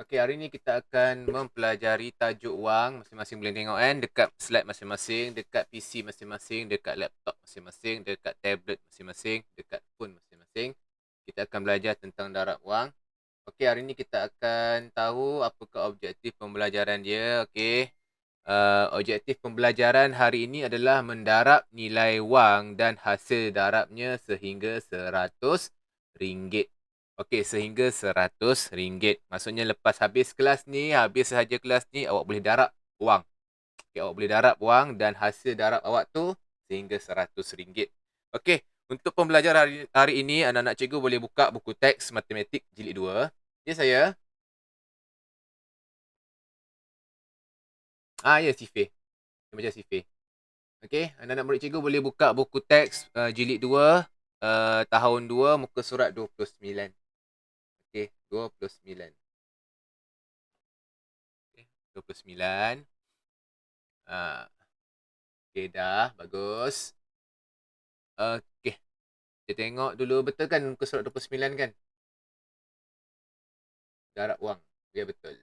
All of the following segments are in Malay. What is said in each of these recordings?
Okey, hari ni kita akan mempelajari tajuk wang. Masing-masing boleh tengok kan, dekat slide masing-masing, dekat PC masing-masing, dekat laptop masing-masing, dekat tablet masing-masing, dekat phone masing-masing. Kita akan belajar tentang darab wang. Okey, hari ni kita akan tahu apakah objektif pembelajaran dia. Okey. Objektif pembelajaran hari ini adalah mendarab nilai wang dan hasil darabnya sehingga RM100. Okey, sehingga RM100. Maksudnya lepas habis kelas ni, habis sahaja kelas ni, awak boleh darab wang. Okey, awak boleh darab wang dan hasil darab awak tu sehingga RM100. Okey, untuk pembelajaran hari ini, anak-anak cikgu boleh buka buku teks matematik jilid 2. Ya, saya. Ya, Sifir. Dia macam Sifir. Okey, anak-anak murid cikgu boleh buka buku teks jilid 2, tahun 2, muka surat 29. Okey, 29. Okey, 29. Okey, dah. Bagus. Okey, kita tengok dulu. Betul kan muka surat 29 kan? Darab wang. Ya, betul.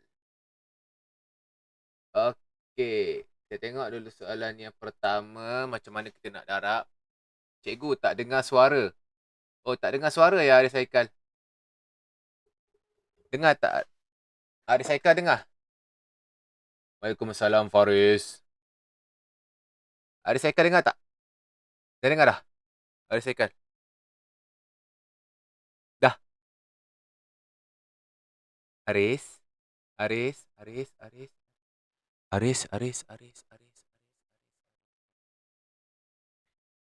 Okey, kita tengok dulu soalan yang pertama. Macam mana kita nak darab. Cikgu tak dengar suara. Oh, tak dengar suara ya, Aris Haikal? Dengar tak? Aris Haikal dengar? Waalaikumsalam, Faris. Aris Haikal dengar tak? Dah dengar dah? Aris Haikal? Dah? Aris? Aris? Aris? Aris? Aris? Aris? Aris? Aris?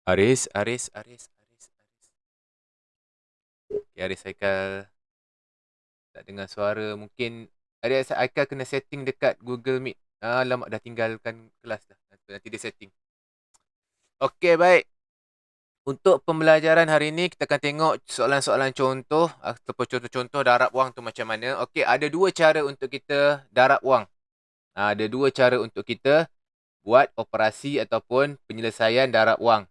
Aris? Aris? Aris? Aris? Aris? Okay, Aris Haikal tak dengar suara. Mungkin Aris Haikal kena setting dekat Google Meet. Alamak, dah tinggalkan kelas dah. Nanti dia setting. Okey, baik. Untuk pembelajaran hari ini, kita akan tengok soalan-soalan contoh ataupun contoh-contoh darab wang tu macam mana. Okey, ada dua cara untuk kita darab wang. Ada dua cara untuk kita buat operasi ataupun penyelesaian darab wang.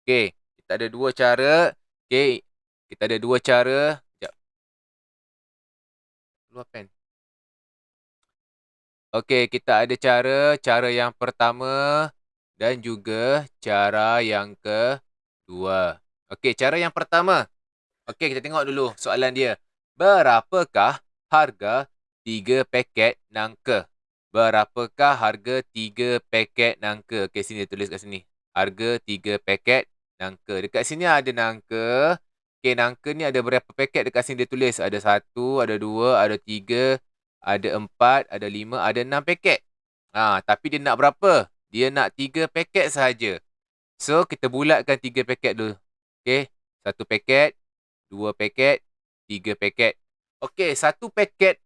Okey, kita ada dua cara. Okey, kita ada dua cara. Sekejap. Keluar pen. Okey, kita ada cara yang pertama dan juga cara yang kedua. Okey, cara yang pertama. Okey, kita tengok dulu soalan dia. Berapakah harga 3 paket nangka? Berapakah harga 3 paket nangka? Okey, sini tulis kat sini. Harga 3 paket nangka. Dekat sini ada nangka. Okey, nangka ni ada berapa paket dekat sini dia tulis? Ada 1, ada 2, ada 3, ada 4, ada 5, ada 6 paket. Tapi dia nak berapa? Dia nak 3 paket sahaja. So, kita bulatkan 3 paket dulu. Okey, 1 paket, 2 paket, 3 paket. Okey, 1 paket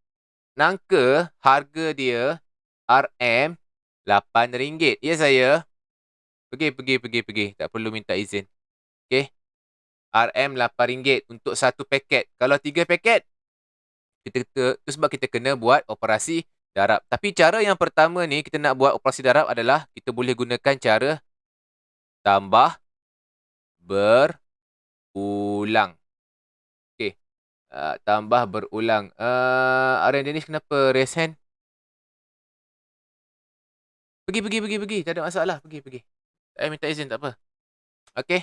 nangka harga dia RM8. Ya, saya. Pergi. Tak perlu minta izin. Okey. RM8 untuk 1 paket. Kalau 3 paket, itu sebab kita kena buat operasi darab. Tapi cara yang pertama ni, kita nak buat operasi darab adalah kita boleh gunakan cara tambah berulang. Okey. Tambah berulang. Aryan Danish kenapa raise hand? Pergi. Tak ada masalah. Pergi. Saya minta izin, tak apa. Okey.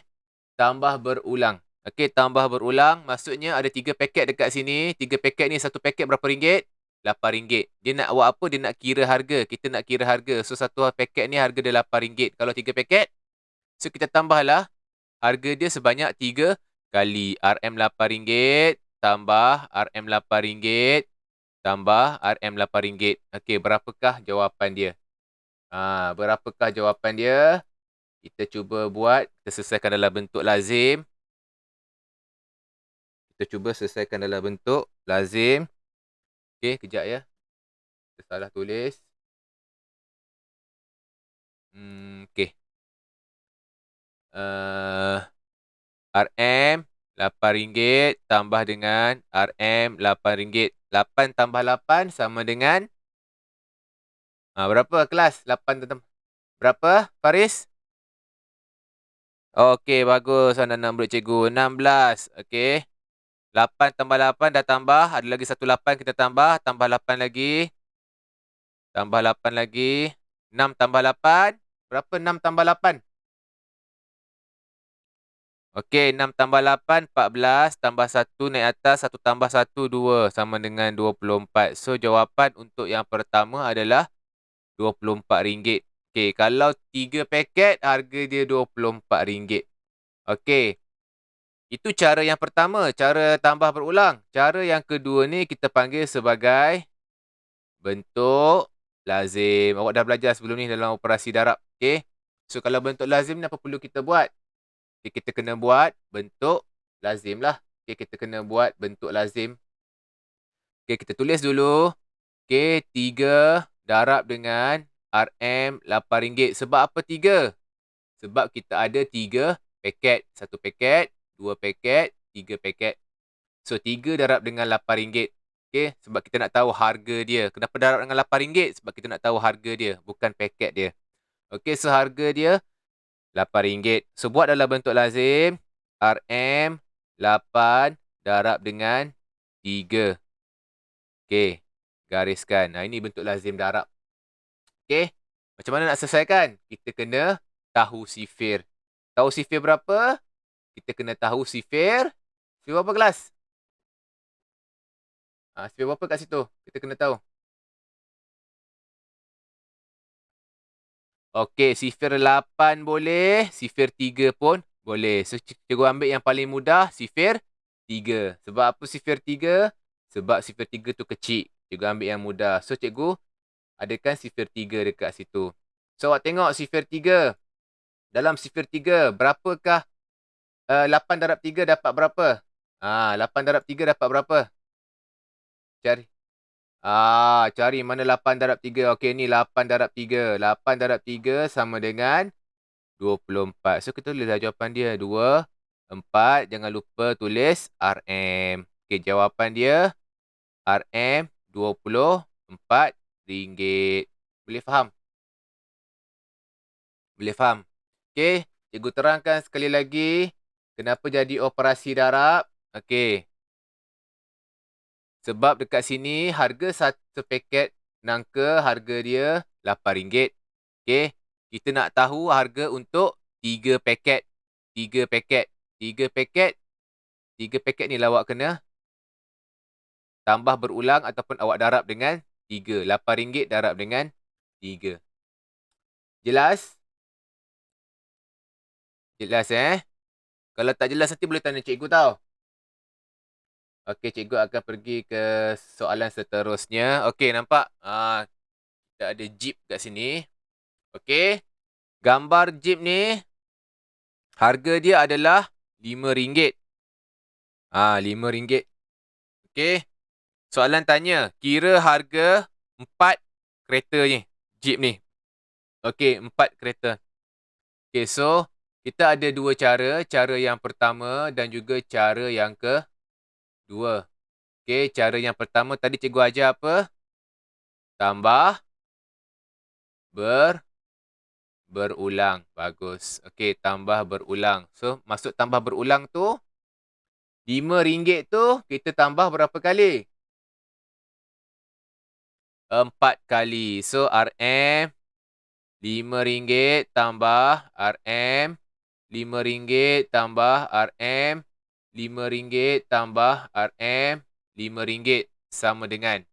Tambah berulang. Okey, tambah berulang. Maksudnya ada 3 paket dekat sini. 3 paket ni, 1 paket berapa ringgit? RM8. Dia nak buat apa? Dia nak kira harga. Kita nak kira harga. So, 1 paket ni harga dia RM8. Kalau 3 paket, so kita tambahlah harga dia sebanyak 3 kali RM8 tambah RM8 tambah RM8. Okey, berapakah jawapan dia? Berapakah jawapan dia? Kita cuba buat. Kita selesaikan dalam bentuk lazim. Okey, kejap ya. Kita salah tulis. Okey. RM8 tambah dengan RM8. 8 tambah 8 sama dengan berapa kelas? 8 tambah berapa, Faris? Okey, bagus anak-anak murid cikgu. 16. Okey. 8 tambah 8 dah tambah. Ada lagi satu 8 kita tambah. Tambah 8 lagi. Tambah 8 lagi. 6 tambah 8. Berapa 6 tambah 8? Okey, 6 tambah 8, 14. Tambah 1 naik atas. 1 tambah 1, 2. Sama dengan 24. So, jawapan untuk yang pertama adalah RM24. Okey, kalau 3 paket, harga dia RM24. Okey, itu cara yang pertama. Cara tambah berulang. Cara yang kedua ni kita panggil sebagai bentuk lazim. Awak dah belajar sebelum ni dalam operasi darab. Okey, so kalau bentuk lazim ni apa perlu kita buat? Okay, kita kena buat bentuk lazim lah. Okay, kita kena buat bentuk lazim. Okay, kita tulis dulu. Okay, 3 darab dengan RM8. Sebab apa 3? Sebab kita ada 3 paket. 1 paket, 2 paket, 3 paket. So, 3 darab dengan RM8. Okay, sebab kita nak tahu harga dia. Kenapa darab dengan RM8? Sebab kita nak tahu harga dia, bukan paket dia. Okay, so harga dia RM8. So, buat dalam bentuk lazim. RM8 darab dengan 3. Okey, gariskan. Nah, ini bentuk lazim darab. Okey, macam mana nak selesaikan? Kita kena tahu sifir. Tahu sifir berapa? Kita kena tahu sifir. Sifir berapa kelas? Sifir berapa kat situ? Kita kena tahu. Okey, sifir 8 boleh. Sifir 3 pun boleh. So, cikgu ambil yang paling mudah, sifir 3. Sebab apa sifir 3? Sebab sifir 3 tu kecil. Cikgu ambil yang mudah. So, cikgu adakan sifir 3 dekat situ. So, awak tengok sifir 3. Dalam sifir 3, berapakah 8 darab 3 dapat berapa? 8 darab 3 dapat berapa? Cari. Cari mana 8 darab 3. Okey, ni 8 darab 3. 8 darab 3 sama dengan 24. So, kita tulislah jawapan dia. 24. Jangan lupa tulis RM. Okey, jawapan dia RM RM24. Boleh faham? Boleh faham? Okey, cikgu terangkan sekali lagi kenapa jadi operasi darab. Okey. Sebab dekat sini harga satu paket nangka harga dia RM8. Okey. Kita nak tahu harga untuk 3 paket. 3 paket. 3 paket. 3 paket ni lah awak kena tambah berulang ataupun awak darab dengan 3. RM8 darab dengan 3. Jelas? Jelas Kalau tak jelas nanti boleh tanya cikgu tau. Okey, cikgu akan pergi ke soalan seterusnya. Okey, nampak? Kita ada jeep kat sini. Okey. Gambar jeep ni, harga dia adalah RM5. RM5. Okey. Soalan tanya, kira harga 4 kereta ni, jeep ni. Okey, 4 kereta. Okey, so kita ada 2 cara. Cara yang pertama dan juga cara yang kedua. Okey, cara yang pertama tadi cikgu ajar apa? Tambah berulang. Bagus. Okey, tambah berulang. So, maksud tambah berulang tu, RM5 tu kita tambah berapa kali? 4 kali. So, RM RM5 tambah RM RM5 tambah RM RM5 tambah RM RM5 sama dengan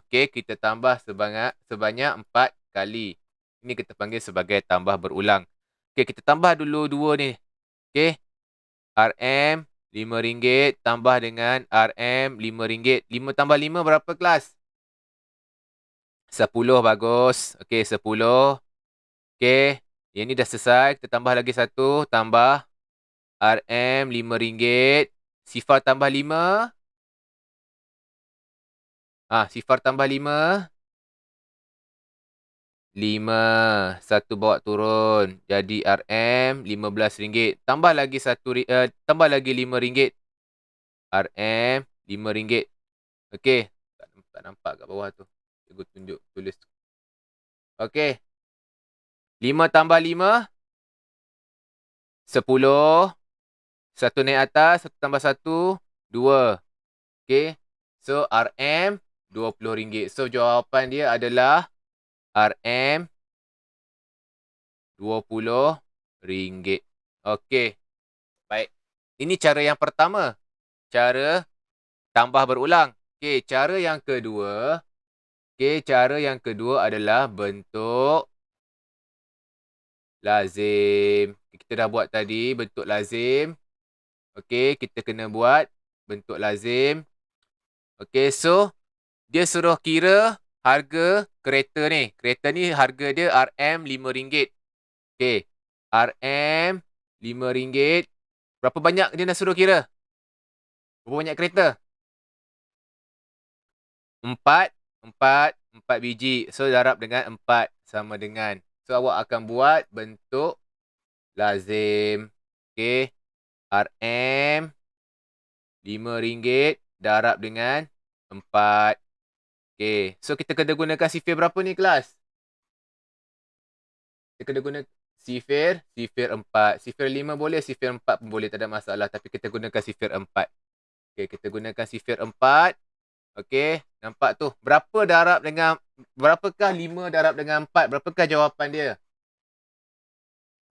okey, kita tambah sebanyak 4 kali. Ini kita panggil sebagai tambah berulang. Okey, kita tambah dulu dua ni. Okey. RM RM5 tambah dengan RM RM5. 5 tambah 5 berapa kelas? 10, bagus. Okey, 10. Okey, yang ni dah selesai. Kita tambah lagi satu. Tambah RM RM5. Sifar tambah 5. Sifar tambah 5. 5. Satu bawa turun. Jadi RM RM15. Tambah lagi tambah lagi RM5. RM RM5. Okey. Tak nampak kat bawah tu. Cikgu tunjuk, tulis. Okey. 5 tambah 5. 10. Satu naik atas. Satu tambah 1. 2. Okay. So, RM RM20. So, jawapan dia adalah RM RM20. Okay. Baik. Ini cara yang pertama. Cara tambah berulang. Okay. Cara yang kedua. Okay. Cara yang kedua adalah bentuk lazim. Kita dah buat tadi bentuk lazim. Okay. Kita kena buat bentuk lazim. Okay. So, dia suruh kira harga kereta ni. Kereta ni harga dia RM5. Okay. RM5. Berapa banyak dia nak suruh kira? Berapa banyak kereta? 4. 4 biji. So, darab dengan 4 sama dengan. So, awak akan buat bentuk lazim. Okay. RM5 darab dengan 4. Okay. So, kita kena gunakan sifir berapa ni kelas? Kita kena guna sifir 4. Sifir 5 boleh, sifir 4 pun boleh. Tak ada masalah. Tapi kita gunakan sifir 4. Okay. Kita gunakan sifir 4. Okay. Nampak tu. Berapakah 5 darab dengan 4? Berapakah jawapan dia?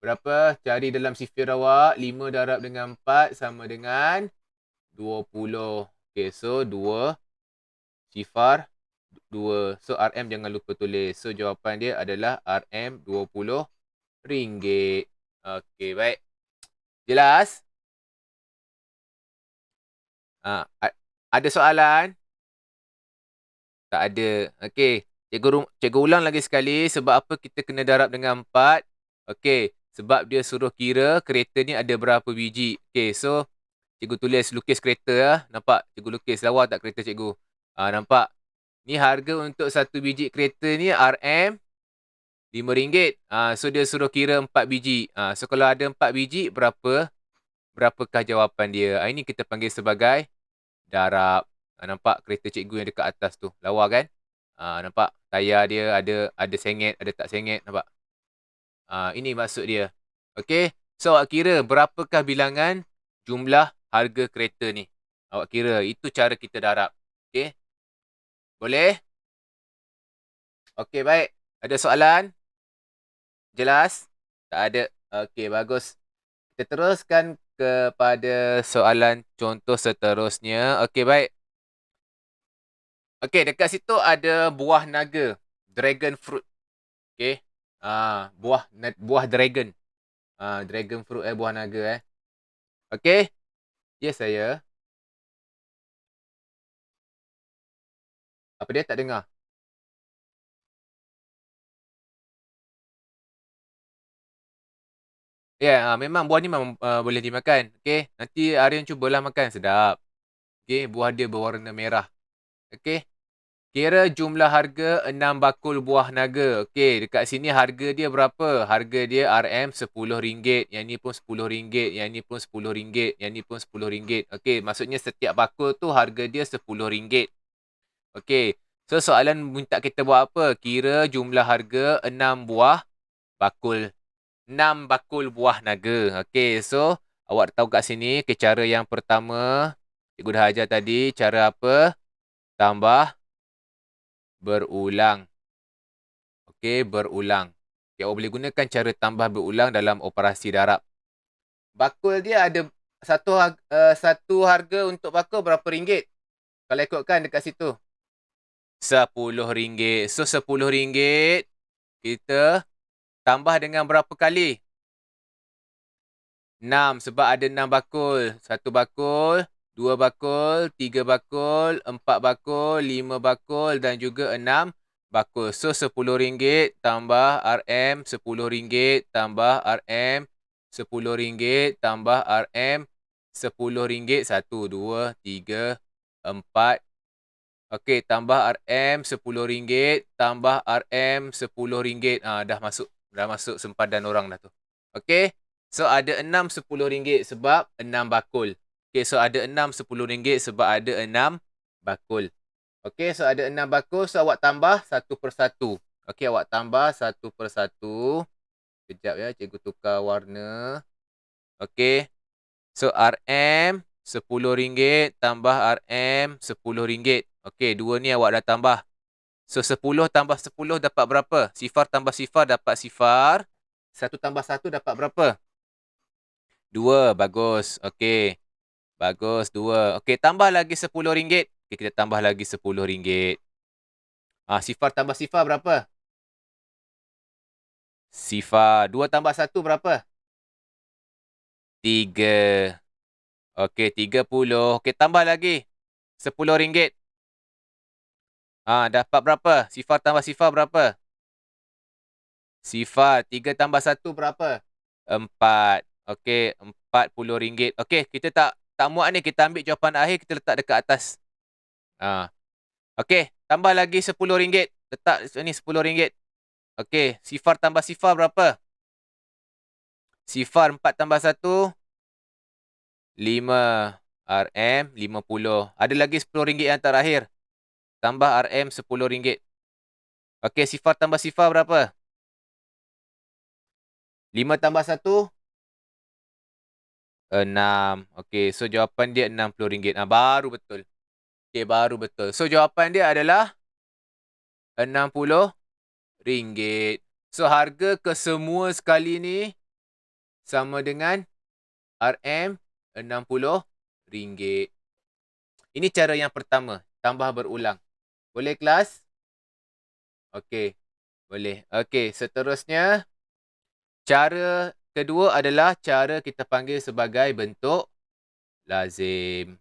Berapa? Cari dalam sifir awak. 5 darab dengan 4 sama dengan 20. Okay. So, 2 sifar 2. So, RM jangan lupa tulis. So, jawapan dia adalah RM20. Okey, baik. Jelas? Ada soalan? Tak ada. Okey. Cikgu ulang lagi sekali sebab apa kita kena darab dengan 4. Okey. Sebab dia suruh kira kereta ni ada berapa biji. Okey. So, cikgu tulis lukis kereta lah. Nampak? Cikgu lukis. Lawa tak kereta cikgu? Nampak? Ni harga untuk satu biji kereta ni RM RM5. So, dia suruh kira 4 biji. So, kalau ada 4 biji, berapakah jawapan dia? Ini kita panggil sebagai darab. Nampak kereta cikgu yang dekat atas tu? Lawa kan? Nampak? Tayar dia ada sengit, ada tak sengit. Nampak? Ini maksud dia. Okey. So, awak kira berapakah bilangan jumlah harga kereta ni? Awak kira. Itu cara kita darab. Okey. Boleh? Okey, baik. Ada soalan? Jelas? Tak ada. Okey, bagus. Kita teruskan kepada soalan contoh seterusnya. Okey, baik. Okey, dekat situ ada buah naga. Dragon fruit. Okey. Buah dragon. Dragon fruit buah naga Okey. Yes, saya. Apa dia tak dengar? Ya, memang buah ni memang boleh dimakan. Okey. Nanti Aryan cubalah makan. Sedap. Okey, buah dia berwarna merah. Okey. Kira jumlah harga 6 bakul buah naga. Okey, dekat sini harga dia berapa? Harga dia RM10. Yang ni pun RM10. Yang ni pun RM10. Yang ni pun RM10. Okey, maksudnya setiap bakul tu harga dia RM10. Okey, so soalan minta kita buat apa? Kira jumlah harga 6 buah bakul. 6 bakul buah naga. Okey, so awak tahu kat sini ke cara yang pertama. Cikgu dah ajar tadi. Cara apa? Tambah berulang. Okey, berulang. Okay, awak boleh gunakan cara tambah berulang dalam operasi darab. Bakul dia ada satu harga untuk bakul berapa ringgit? Kalau ikutkan dekat situ. RM10. So, RM10 kita tambah dengan berapa kali? 6 sebab ada 6 bakul. 1 bakul, 2 bakul, 3 bakul, 4 bakul, 5 bakul dan juga 6 bakul. So, RM10 tambah RM, RM10 tambah RM, RM10 tambah RM, RM10. 1, 2, 3, 4. Okey, tambah RM RM10 tambah RM RM10. Dah masuk sempadan orang dah tu. Okey. So, ada 6 RM10 sebab 6 bakul. Okey, so ada 6 RM10 sebab ada 6 bakul. Okey, so ada 6 bakul. So, awak tambah satu persatu. Okey, awak tambah satu persatu. Kejap ya, cikgu tukar warna. Okey. So, RM RM10 tambah RM RM10. Okey, 2 ni awak dah tambah. So, 10 tambah 10 dapat berapa? Sifar tambah sifar dapat sifar. 1 tambah 1 dapat berapa? 2. Bagus. Okey. Bagus, 2. Okey, tambah lagi RM10. Okey, kita tambah lagi RM10. Sifar tambah sifar berapa? Sifar. 2 tambah 1 berapa? 3. Okey, 30. Okey, tambah lagi RM10. Dapat berapa? Sifar tambah sifar berapa? Sifar. 3 tambah 1 berapa? 4. Okey, RM40. Okey, kita tak muat ni. Kita ambil jawapan akhir, kita letak dekat atas. Okey, tambah lagi RM10. Letak ni RM10. Okey, sifar tambah sifar berapa? Sifar 4 tambah 1, 5. RM50. Ada lagi RM10 yang terakhir. Tambah RM10. Okey, sifar tambah sifar berapa? 5 tambah 1, 6. Okey, so jawapan dia RM60. Baru betul. Okey, baru betul. So, jawapan dia adalah RM60. So, harga kesemua sekali ni sama dengan RM60. Ini cara yang pertama, tambah berulang. Boleh kelas? Okey, boleh. Okey, seterusnya, cara kedua adalah cara kita panggil sebagai bentuk lazim.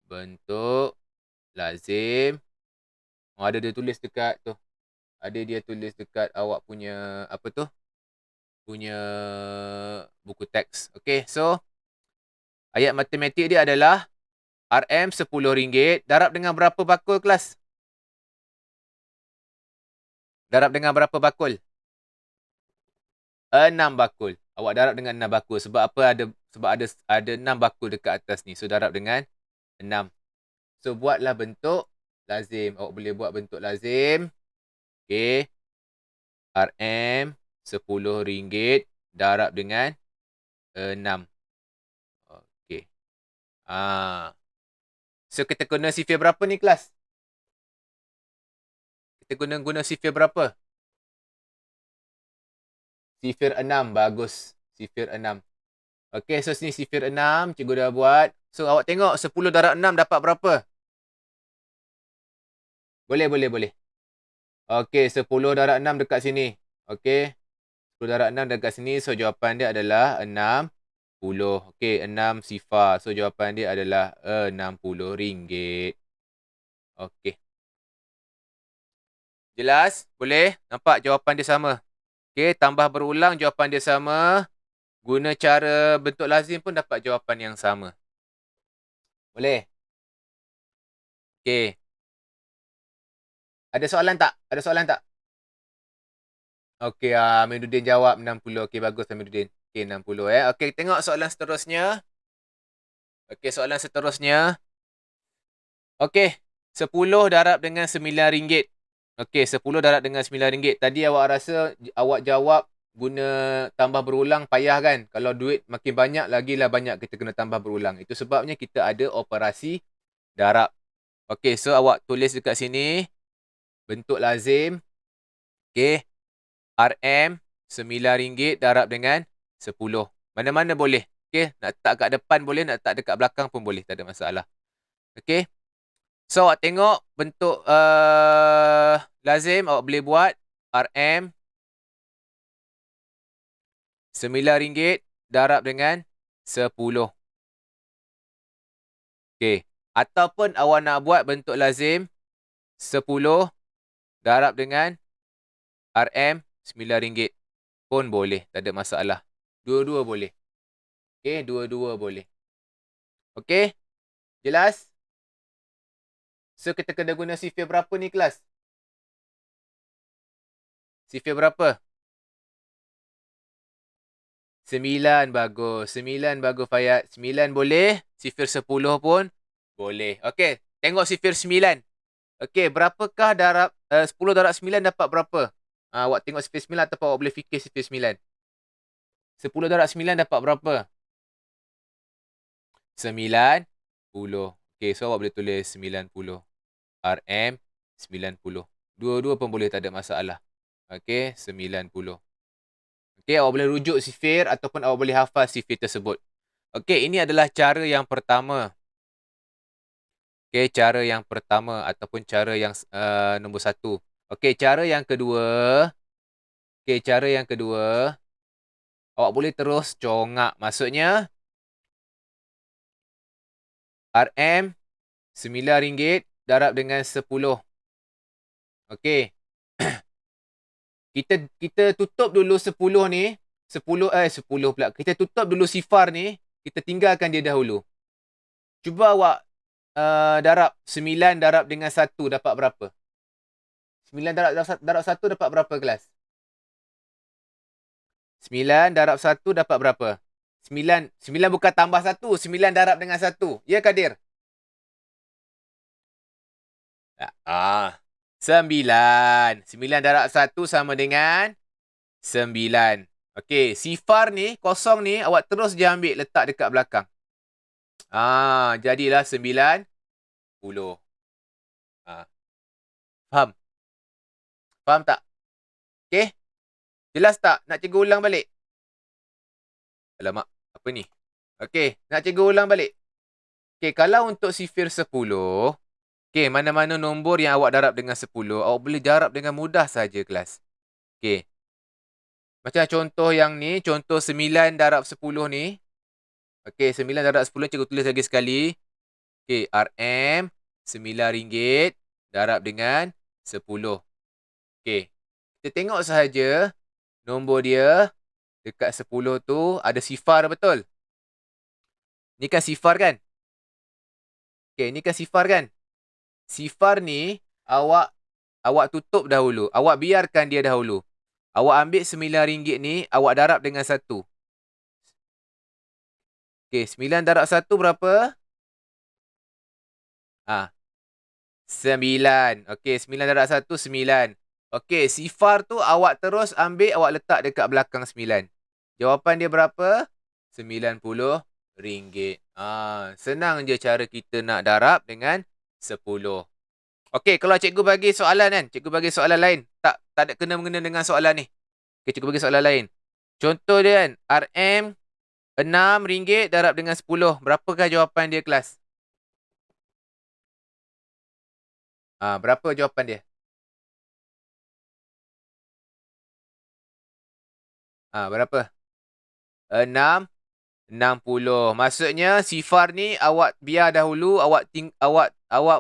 Bentuk lazim. Ada dia tulis dekat tu. Ada dia tulis dekat awak punya, apa tu? Punya buku teks. Okey, so, ayat matematik dia adalah RM10 darab dengan berapa bakul kelas? Darab dengan berapa bakul? 6 bakul. Awak darab dengan 6 bakul. Sebab apa? Sebab ada 6 bakul dekat atas ni. So, darab dengan 6. So, buatlah bentuk lazim. Awak boleh buat bentuk lazim. Okey. RM10 darab dengan 6. Okey. So, kita guna sifir berapa ni kelas? Kita guna sifir berapa? Sifir 6. Bagus. Sifir 6. Okey, so sini sifir 6. Cikgu dah buat. So, awak tengok 10 darab 6 dapat berapa? Boleh. Okey, 10 darab 6 dekat sini. Okey. 10 darab 6 dekat sini. So, jawapan dia adalah 60. Okey, 6 sifar. So, jawapan dia adalah RM60. Okey. Jelas? Boleh? Nampak jawapan dia sama? Okey, tambah berulang jawapan dia sama. Guna cara bentuk lazim pun dapat jawapan yang sama. Boleh? Okey. Ada soalan tak? Okey, Amiruddin jawab 60. Okey, bagus Amiruddin. Okey, 60 . Okey, tengok soalan seterusnya. Okey, 10 darab dengan RM9. Okey, 10 darab dengan RM9. Tadi awak rasa awak jawab guna tambah berulang payah kan? Kalau duit makin banyak, lagilah banyak kita kena tambah berulang. Itu sebabnya kita ada operasi darab. Okey, so awak tulis dekat sini bentuk lazim. Okey, RM9 darab dengan 10. Mana-mana boleh. Okey, nak letak kat depan boleh, nak letak dekat belakang pun boleh. Tak ada masalah. Okey. So, awak tengok bentuk lazim awak boleh buat RM9 darab dengan 10. Okey. Ataupun awak nak buat bentuk lazim 10 darab dengan RM9 pun boleh. Tak ada masalah. Dua-dua boleh. Okey, dua-dua boleh. Okey? Jelas? So, kita kena guna sifir berapa ni kelas? Sifir berapa? 9. Bagus. 9 bagus, Fayat. 9 boleh. Sifir 10 pun boleh. Okey. Tengok sifir 9. Okey. Berapakah darab 10 darab 9 dapat berapa? Awak tengok sifir 9 ataupun awak boleh fikir sifir 9. 10 darab 9 dapat berapa? 90. Okey, so awak boleh tulis 90. RM 90. Dua-dua pun boleh, tak ada masalah. Okey, 90. Okey, awak boleh rujuk sifir ataupun awak boleh hafal sifir tersebut. Okey, ini adalah cara yang pertama. Okey, cara yang pertama ataupun cara yang nombor 1. Okey, cara yang kedua. Okey, cara yang kedua. Awak boleh terus congak. Maksudnya, RM RM9 darab dengan 10. Okey. Kita tutup dulu 10 ni. 10 pula. Kita tutup dulu sifar ni. Kita tinggalkan dia dahulu. Cuba awak darab 9 darab dengan 1 dapat berapa? 9 darab 1 dapat berapa, kelas? 9 darab 1 dapat berapa? 9 bukan tambah 1. 9 darab dengan 1. Ya, Kadir? 9. 9 darab 1 sama dengan 9. Okey, sifar ni, kosong ni, awak terus je ambil letak dekat belakang. Jadilah 90. Faham? Faham tak? Okey? Jelas tak? Nak cikgu ulang balik? Alamak, apa ni? Okey, nak cikgu ulang balik. Okey, kalau untuk sifir 10, okey, mana-mana nombor yang awak darab dengan 10, awak boleh darab dengan mudah saja, kelas. Okey. Macam contoh yang ni, contoh 9 darab 10 ni. Okey, 9 darab 10, cikgu tulis lagi sekali. Okey, RM RM9 darab dengan 10. Okey. Kita tengok sahaja nombor dia dekat 10 tu ada sifar, betul? Ni kan sifar kan? Okey, ni kan sifar kan? Sifar ni awak tutup dahulu. Awak biarkan dia dahulu. Awak ambil RM9 ni, awak darab dengan 1. Okey, 9 darab 1 berapa? 9. Okey, 9 darab 1, 9. Okey, sifar tu awak terus ambil, awak letak dekat belakang 9. Jawapan dia berapa? RM90. Senang je cara kita nak darab dengan 10. Okey, kalau cikgu bagi soalan kan, cikgu bagi soalan lain. Tak ada kena-mengena dengan soalan ni. Okey, cikgu bagi soalan lain. Contoh dia kan, RM RM6 darab dengan 10. Berapakah jawapan dia, kelas? Berapa jawapan dia? Berapa? 60. Maksudnya sifar ni awak biar dahulu, awak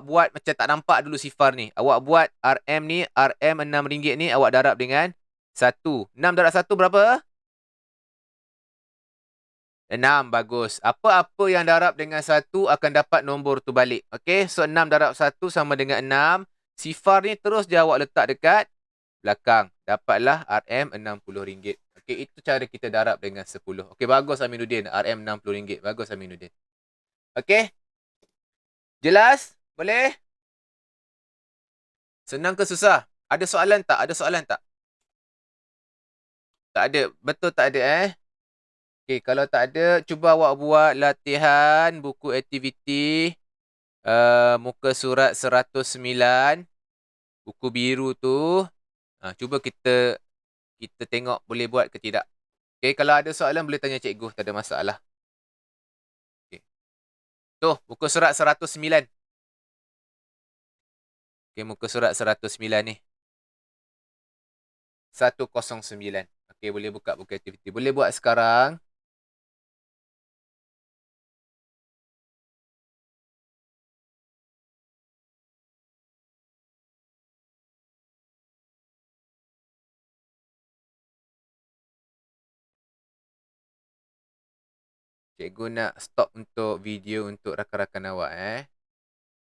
buat macam tak nampak dulu sifar ni. Awak buat RM ni, RM RM6 ni awak darab dengan 1. 6 darab 1 berapa? 6. Bagus. Apa-apa yang darab dengan 1 akan dapat nombor tu balik. Okey, so 6 darab 1 sama dengan 6. Sifar ni terus je awak letak dekat belakang. Dapatlah RM RM60. Okey, itu cara kita darab dengan 10. Okey, bagus Aminuddin. RM RM60. Bagus Aminuddin. Okey? Jelas? Boleh? Senang ke susah? Ada soalan tak? Ada soalan tak? Tak ada. Betul tak ada, Okey, kalau tak ada, cuba awak buat latihan buku aktiviti muka surat 109. Buku biru tu. Cuba kita tengok boleh buat ke tidak. Okey, kalau ada soalan boleh tanya cikgu, tak ada masalah. Okey. Tu, buku surat 109. Okey, muka surat 109 ni. 109. Okey, boleh buka buku aktiviti. Boleh buat sekarang. Cikgu nak stop untuk video untuk rakan-rakan awak,